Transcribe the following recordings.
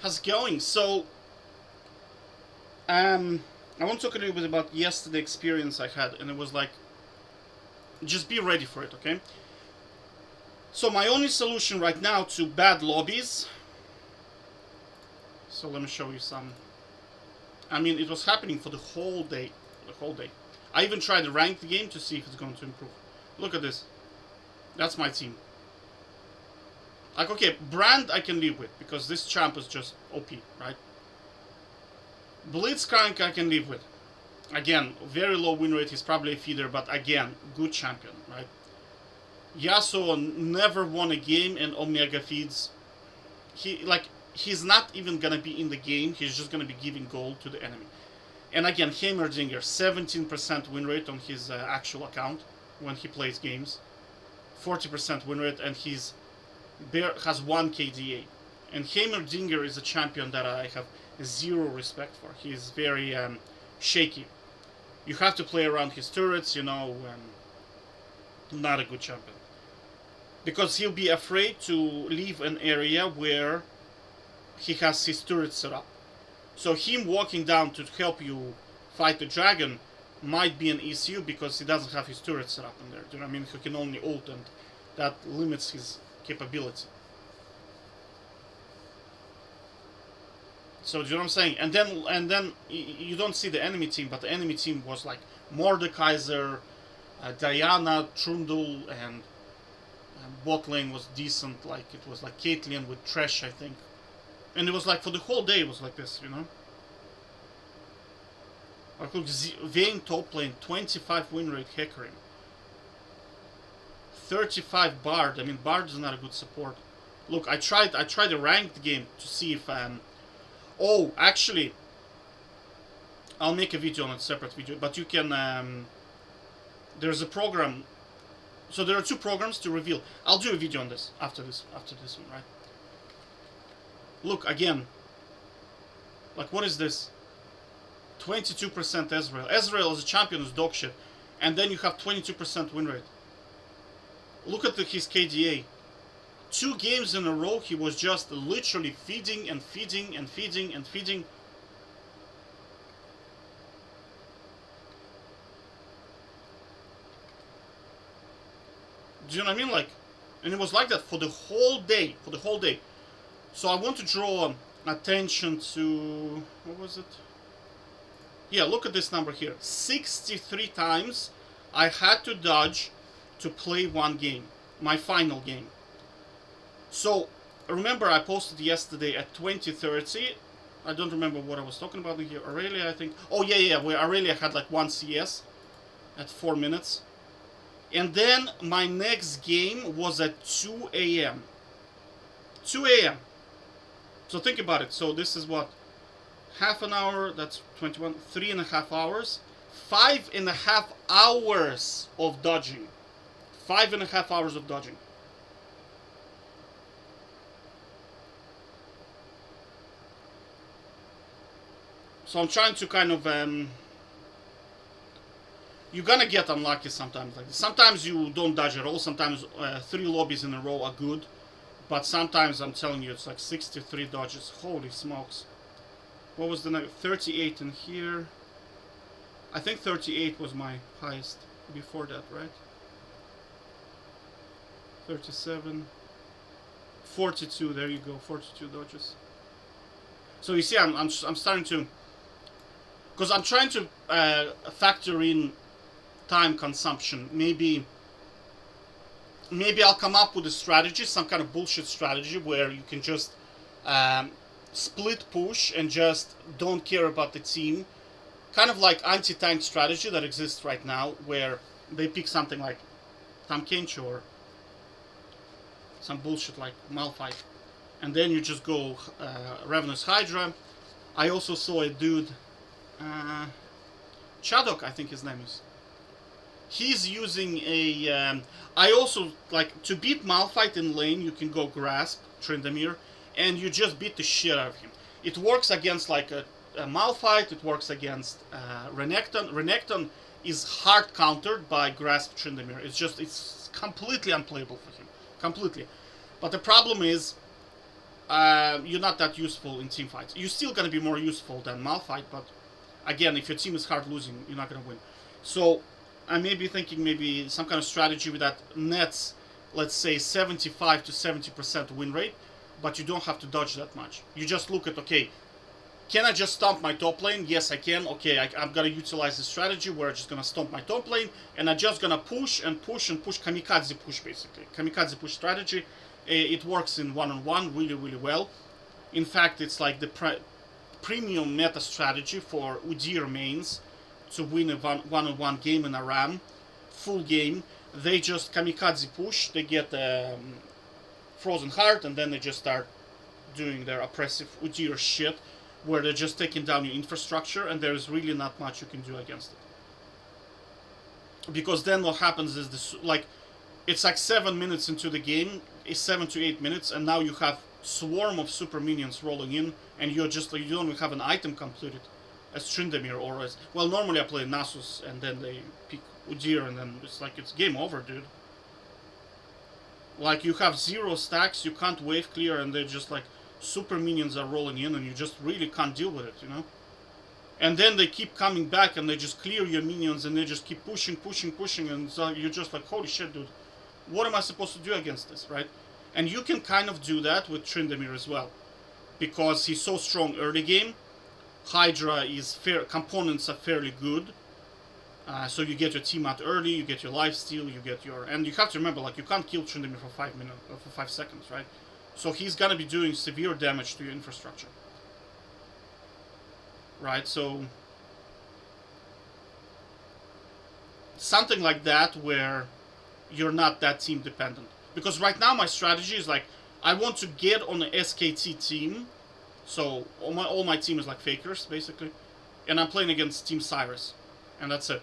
How's it going? So, I want to talk a little bit about yesterday experience I had, and it was like, just be ready for it, okay? So my only solution right now to bad lobbies. So let me show you some. I mean, it was happening for the whole day, the whole day. I even tried to rank the game to see if it's going to improve. Look at this. That's my team. Like, okay, Brand I can live with because this champ is just OP, right? Blitzcrank I can live with. Again, very low win rate. He's probably a feeder, but again, good champion, right? Yasuo never won a game in Omega feeds. He's not even gonna be in the game. He's just gonna be giving gold to the enemy. And again, Heimerdinger, 17% win rate on his actual account when he plays games, 40% win rate, and has 1 KDA. And Heimerdinger is a champion that I have zero respect for. He's very shaky. You have to play around his turrets, not a good champion. Because he'll be afraid to leave an area where he has his turret set up. So him walking down to help you fight the dragon might be an issue because he doesn't have his turret set up in there. Do you know what I mean? He can only ult, and that limits his capability. So do you know what I'm saying? And then you don't see the enemy team, but the enemy team was like Mordekaiser, Diana, Trundle, and bot lane was decent. Like it was like Caitlyn with Thresh, I think. And it was like for the whole day it was like this, Like look, Vayne top lane, 25 win rate Hecarim. 35 Bard. I mean, Bard is not a good support. Look, I tried a ranked game to see if oh, actually, I'll make a video on a separate video, but you can there's a program. So there are 2 programs to reveal. I'll do a video on this after this one, right? Look again. Like, what is this? 22% Ezreal. Ezreal as a champion is dog shit, and then you have 22% win rate. Look at his KDA. 2 games in a row, he was just literally feeding and feeding and feeding and feeding. Do you know what I mean? Like, and it was like that for the whole day. So I want to draw attention to, what was it? Yeah, look at this number here. 63 times I had to dodge to play one game, my final game. So remember, I posted yesterday at 20:30. I don't remember what I was talking about here. Aurelia, I think. Oh yeah, where Aurelia had like 1 CS at 4 minutes. And then my next game was at 2 a.m. 2 a.m. So think about it. So this is what? Half an hour, that's 21, 3.5 hours. 5.5 hours of dodging. 5.5 hours of dodging. So I'm trying to kind of you're gonna get unlucky sometimes like this. Sometimes you don't dodge at all. Sometimes 3 lobbies in a row are good, but sometimes I'm telling you it's like 63 dodges. Holy smokes! What was the next? 38 in here. I think 38 was my highest before that, right? 37, 42. There you go, 42 dodges. So you see, I'm starting to, because I'm trying to factor in time consumption. Maybe I'll come up with a strategy, some kind of bullshit strategy where you can just split push and just don't care about the team. Kind of like anti-tank strategy that exists right now, where they pick something like Tahm Kench or some bullshit like Malphite, and then you just go Ravenous Hydra. I also saw a dude, Chadok, I think his name is. He's using a. I also like to beat Malphite in lane. You can go Grasp Tryndamere, and you just beat the shit out of him. It works against like a Malphite. It works against Renekton. Renekton is hard countered by Grasp Tryndamere. It's completely unplayable for him, completely. But the problem is, you're not that useful in team fights. You're still gonna be more useful than Malphite, but again, if your team is hard losing, you're not gonna win. So I may be thinking maybe some kind of strategy with that nets, let's say 75 to 70% win rate, but you don't have to dodge that much. You just look at, okay, can I just stomp my top lane? Yes, I can. Okay, I'm gonna utilize this strategy where I'm just gonna stomp my top lane, and I'm just gonna push and push and push, kamikaze push basically. Kamikaze push strategy. It works in one-on-one really, really well. In fact, it's like the premium meta strategy for Udyr mains to win a one-on-one game in a RAM, full game. They just kamikaze push, they get Frozen Heart, and then they just start doing their oppressive Udyr shit, where they're just taking down your infrastructure, and there's really not much you can do against it. Because then what happens is this, like, it's like 7 minutes into the game, 7 to 8 minutes, and now you have swarm of super minions rolling in, and you're just like, you don't even have an item completed as Tryndamere or as, well, normally I play Nasus, and then they pick Udyr, and then it's like, it's game over, dude. Like, you have 0 stacks, you can't wave clear, and they're just like, super minions are rolling in, and you just really can't deal with it, you know? And then they keep coming back, and they just clear your minions, and they just keep pushing, pushing, pushing, and so you're just like, holy shit, dude. What am I supposed to do against this, right? And you can kind of do that with Tryndamere as well, because he's so strong early game. Hydra is components are fairly good, so you get your team out early, you get your lifesteal, you get your, and you have to remember, like, you can't kill Tryndamere for 5 minutes, for 5 seconds, right? So he's gonna be doing severe damage to your infrastructure, right? So something like that where you're not that team dependent. Because right now my strategy is like, I want to get on the SKT team, so all my team is like fakers basically, and I'm playing against Team Cyrus, and that's it.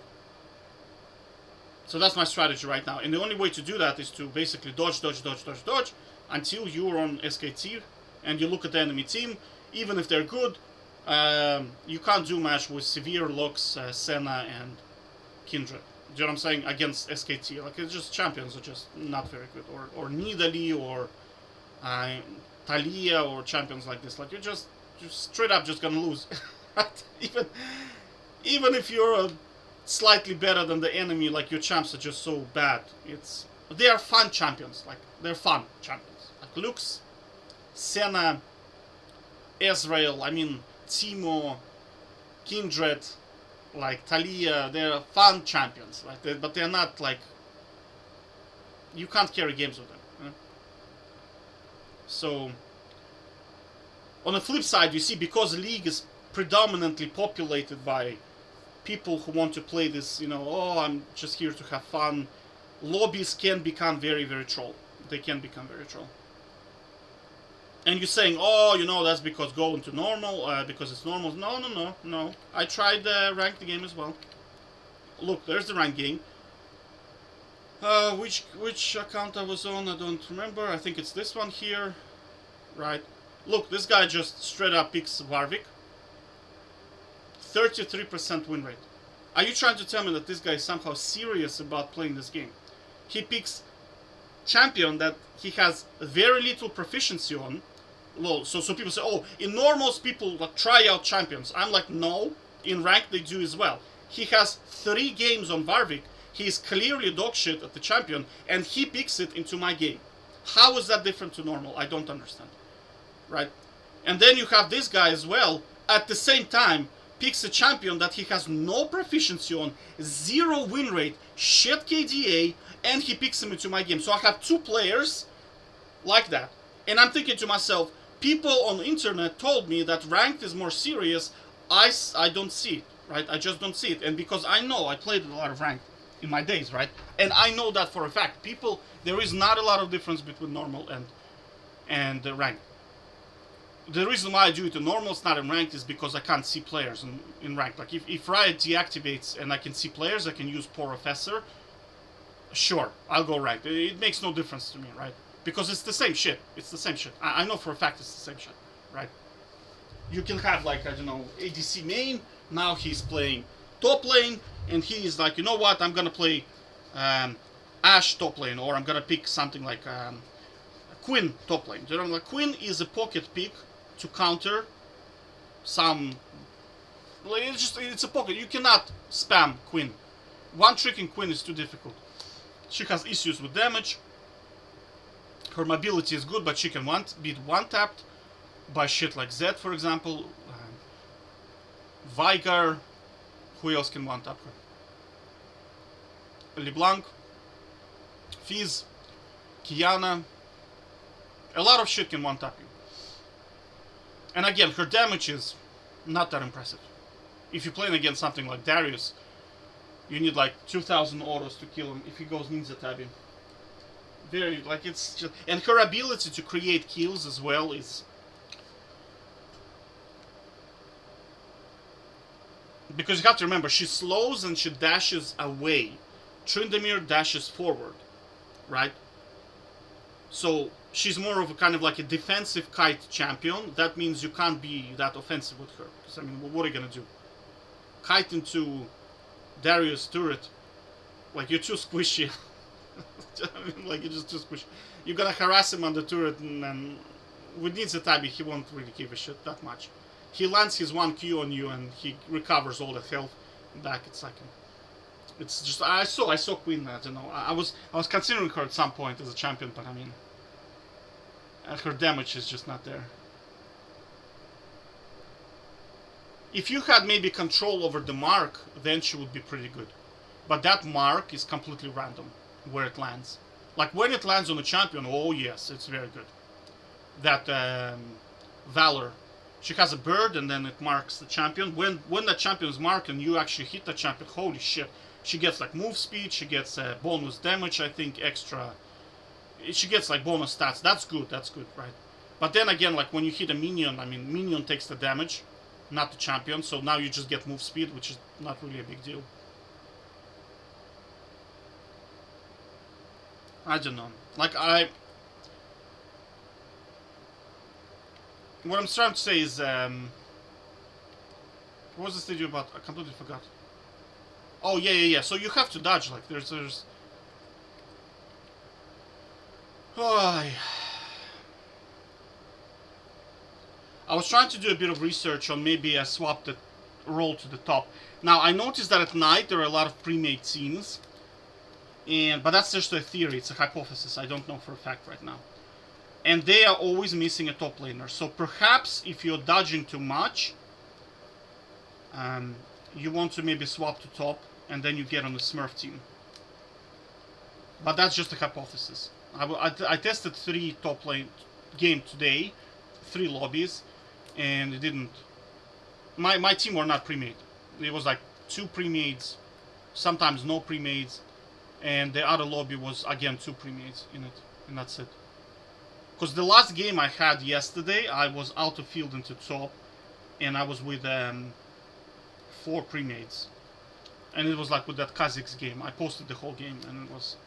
So that's my strategy right now, and the only way to do that is to basically dodge, dodge, dodge, dodge, dodge, until you're on SKT, and you look at the enemy team. Even if they're good, you can't do much with Severe, Lux, Senna, and Kindred. Do you know what I'm saying? Against SKT. Like, it's just champions are just not very good. Or Nidalee, or Taliyah, or champions like this. Like, you're straight up just gonna lose. Even if you're slightly better than the enemy, like, your champs are just so bad. They are fun champions. Like, they're fun champions. Like Lux, Senna, Ezreal, Teemo, Kindred, like Taliyah, they're fun champions, like but they're not like, you can't carry games with them. You know? So on the flip side, you see, because League is predominantly populated by people who want to play this, oh, I'm just here to have fun, lobbies can become very, very troll. They can become very troll. And you're saying, oh, that's because going to normal, because it's normal. No. I tried the ranked game as well. Look, there's the ranked game. Which account I was on, I don't remember. I think it's this one here. Right. Look, this guy just straight up picks Warwick. 33% win rate. Are you trying to tell me that this guy is somehow serious about playing this game? He picks champion that he has very little proficiency on. Well, so people say, oh, in normals people like, try out champions. I'm like, no, in rank they do as well. He has 3 games on Warwick. He's clearly dog shit at the champion, and he picks it into my game. How is that different to normal? I don't understand. Right? And then you have this guy as well, at the same time, picks a champion that he has no proficiency on, 0 win rate, shit KDA, and he picks him into my game. So I have 2 players like that. And I'm thinking to myself, people on the internet told me that ranked is more serious. I don't see it, right? I just don't see it. And because I know, I played a lot of ranked in my days, right? And I know that for a fact. There is not a lot of difference between normal and ranked. The reason why I do it in normal, it's not in ranked, is because I can't see players in ranked. Like, if Riot deactivates and I can see players, I can use Professor. Sure, I'll go ranked. It makes no difference to me, right? Because it's the same shit. It's the same shit. I know for a fact it's the same shit, right? You can have, like, I don't know, ADC main. Now he's playing top lane, and he is like, you know what? I'm gonna play Ashe top lane, or I'm gonna pick something like Queen top lane. You know, like Queen is a pocket pick to counter some. Like it's a pocket. You cannot spam Queen. One trick in Queen is too difficult. She has issues with damage. Her mobility is good, but she can beat one tapped by shit like Zed, for example. Veigar. Who else can one tap her? LeBlanc. Fizz. Kiana. A lot of shit can one tap you. And again, her damage is not that impressive. If you're playing against something like Darius, you need like 2,000 autos to kill him if he goes Ninja Tabi. Very, like, it's just. And her ability to create kills as well is. Because you have to remember, she slows and she dashes away. Tryndamere dashes forward, right? So she's more of a kind of like a defensive kite champion. That means you can't be that offensive with her. Because, I mean, what are you gonna do? Kite into Darius' turret. Like, you're too squishy. I mean, like, you're just too squishy. You're gonna harass him on the turret, and with Ninja Tabi, he won't really give a shit that much. He lands his 1Q on you, and he recovers all the health back. It's like, it's just, I saw Queen. I don't know. I was considering her at some point as a champion, but I mean, her damage is just not there. If you had maybe control over the mark, then she would be pretty good. But that mark is completely random where it lands. Like when it lands on a champion, oh yes, it's very good. That Valor, she has a bird and then it marks the champion. When that champion is marked and you actually hit the champion, holy shit. She gets like move speed, she gets bonus damage, I think, extra. She gets like bonus stats. That's good, right? But then again, like when you hit a minion, I mean, minion takes the damage, not the champion, so now you just get move speed, which is not really a big deal. I don't know. Like, what I'm trying to say is, what was this video about? I completely forgot. Oh, yeah. So you have to dodge, like, there's... Oh, I was trying to do a bit of research on maybe I swap the role to the top. Now, I noticed that at night there are a lot of pre-made teams. But that's just a theory, it's a hypothesis, I don't know for a fact right now. And they are always missing a top laner. So perhaps if you're dodging too much, you want to maybe swap to top and then you get on the Smurf team. But that's just a hypothesis. I tested 3 top lane game today, 3 lobbies, and it didn't. My team were not pre-made. It was like 2 pre-mades, sometimes no pre-mades, and the other lobby was again 2 pre-mades in it, and that's it. Because the last game I had yesterday, I was out of field into top, and I was with 4 pre-mades, and it was like with that Kha'Zix game. I posted the whole game, and it was.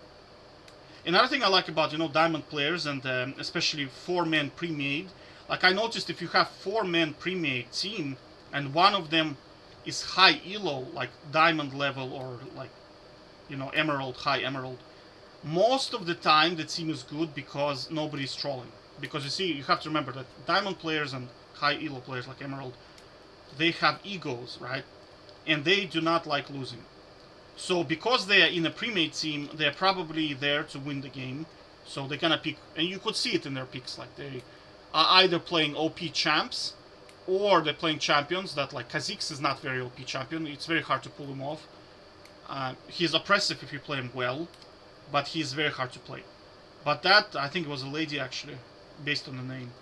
Another thing I like about, you know, Diamond players, and especially 4-man pre-made, like I noticed if you have 4-man pre-made team, and one of them is high elo, like Diamond level, or like, you know, Emerald, high Emerald, most of the time the team is good because nobody's trolling. Because you see, you have to remember that Diamond players and high elo players like Emerald, they have egos, right? And they do not like losing. So because they are in a pre-made team, they're probably there to win the game. So they're gonna pick, and you could see it in their picks, like they are either playing OP champs, or they're playing champions that, like, Kha'Zix is not very OP champion, it's very hard to pull him off. He's oppressive if you play him well, but he's very hard to play. But that, I think it was a lady actually, based on the name.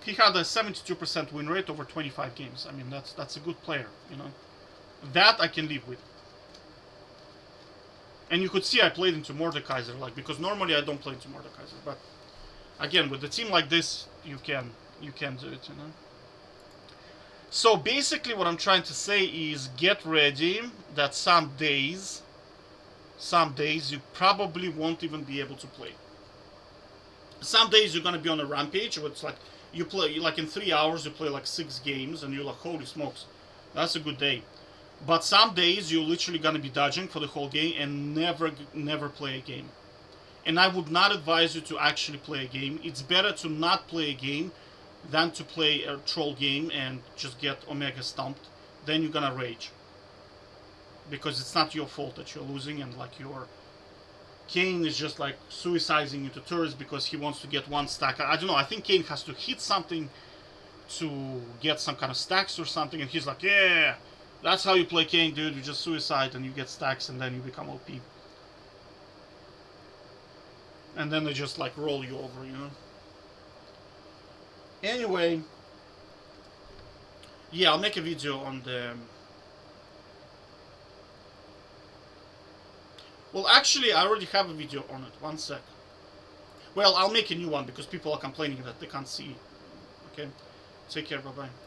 He had a 72% win rate over 25 games. I mean, that's a good player, you know. That I can live with. And you could see I played into Mordekaiser, like, because normally I don't play into Mordekaiser, but again, with a team like this, you can do it, you know. So basically what I'm trying to say is get ready that some days you probably won't even be able to play. Some days you're gonna be on a rampage where it's like you play, like in 3 hours you play like 6 games and you're like, holy smokes, that's a good day. But some days you're literally gonna be dodging for the whole game and never play a game. And I would not advise you to actually play a game. It's better to not play a game than to play a troll game and just get Omega stomped. Then you're gonna rage. Because it's not your fault that you're losing, and like your Kayn is just like suiciding into turrets because he wants to get one stack. I don't know, I think Kayn has to hit something to get some kind of stacks or something, and he's like, yeah, that's how you play Kayn, dude. You just suicide and you get stacks and then you become OP. And then they just like roll you over, you know? Anyway, yeah, I'll make a video on the... Well, actually, I already have a video on it. One sec. Well, I'll make a new one because people are complaining that they can't see. Okay? Take care, bye-bye.